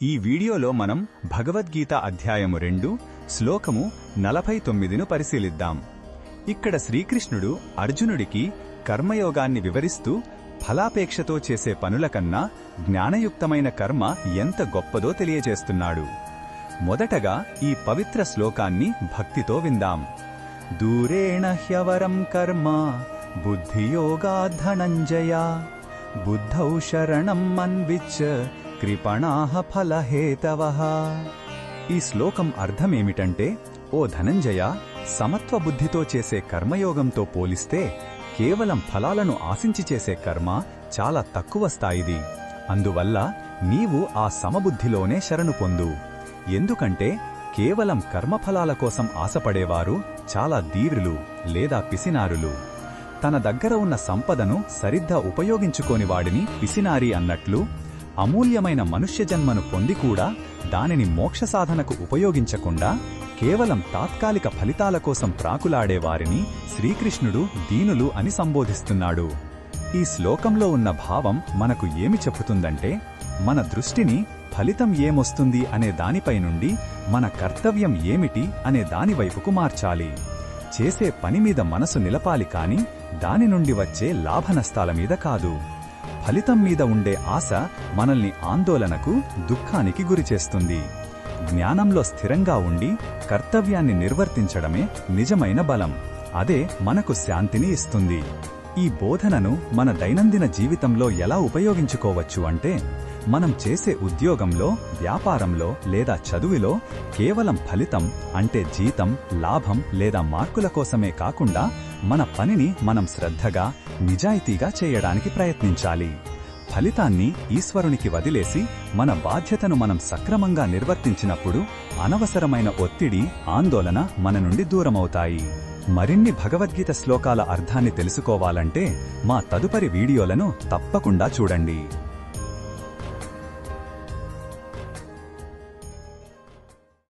ఈ వీడియోలో మనం భగవద్గీత అధ్యాయము 2 శ్లోకము 49ను పరిశీలిద్దాం. ఇక్కడ శ్రీకృష్ణుడు అర్జునుడికి కర్మయోగాన్ని వివరిస్తూ ఫలాపేక్షతో చేసే పనుల కన్నా జ్ఞానయుక్తమైన కర్మ ఎంత గొప్పదో తెలియజేస్తున్నాడు. మొదటగా ఈ పవిత్ర శ్లోకాన్ని భక్తితో విందాం. దూరేణ హ్యవరం కర్మ బుద్ధియోగాద్ ధనంజయ బుద్ధౌ శరణం మన్విచ్చ కృపణాః ఫలహేతవః. ఈ శ్లోకం అర్థమేమిటంటే, ఓ ధనంజయ, సమత్వ బుద్ధితో చేసే కర్మయోగంతో పోలిస్తే కేవలం ఫలాలను ఆశించి చేసే కర్మ చాలా తక్కువ స్థాయిది. అందువల్ల నీవు ఆ సమబుద్ధిలోనే శరణు పొందు. ఎందుకంటే కేవలం కర్మఫలాల కోసం ఆశపడేవారు చాలా ధీరులు లేదా పిసినారులు. తన దగ్గర ఉన్న సంపదను సరిగ్గా ఉపయోగించుకోని వాడిని పిసినారి అన్నట్లు, అమూల్యమైన మనుష్య జన్మను పొంది కూడా దానిని మోక్ష సాధనకు ఉపయోగించకుండా కేవలం తాత్కాలిక ఫలితాల కోసం ప్రాకులాడేవారిని శ్రీకృష్ణుడు దీనులు అని సంబోధిస్తున్నాడు. ఈ శ్లోకంలో ఉన్న భావం మనకు ఏమి చెబుతుందంటే, మన దృష్టిని ఫలితం ఏమొస్తుంది అనే దానిపై నుండి మన కర్తవ్యం ఏమిటి అనే దానివైపుకు మార్చాలి. చేసే పని మీద మనసు నిలపాలి కాని దాని నుండి వచ్చే లాభనష్టాల మీద కాదు. ఫలితం మీద ఉండే ఆశ మనల్ని ఆందోళనకు, దుఃఖానికి గురిచేస్తుంది. జ్ఞానంలో స్థిరంగా ఉండి కర్తవ్యాన్ని నిర్వర్తించడమే నిజమైన బలం. అదే మనకు శాంతిని ఇస్తుంది. ఈ బోధనను మన దైనందిన జీవితంలో ఎలా ఉపయోగించుకోవచ్చు అంటే, మనం చేసే ఉద్యోగంలో, వ్యాపారంలో లేదా చదువులో కేవలం ఫలితం అంటే జీతం, లాభం లేదా మార్కుల కోసమే కాకుండా మన పనిని మనం శ్రద్ధగా, నిజాయితీగా చేయడానికి ప్రయత్నించాలి. ఫలితాన్ని ఈశ్వరునికి వదిలేసి మన బాధ్యతను మనం సక్రమంగా నిర్వర్తించినప్పుడు అనవసరమైన ఒత్తిడి, ఆందోళన మన నుండి దూరమవుతాయి. మరిన్ని భగవద్గీత శ్లోకాల అర్థాన్ని తెలుసుకోవాలంటే మా తదుపరి వీడియోలను తప్పకుండా చూడండి.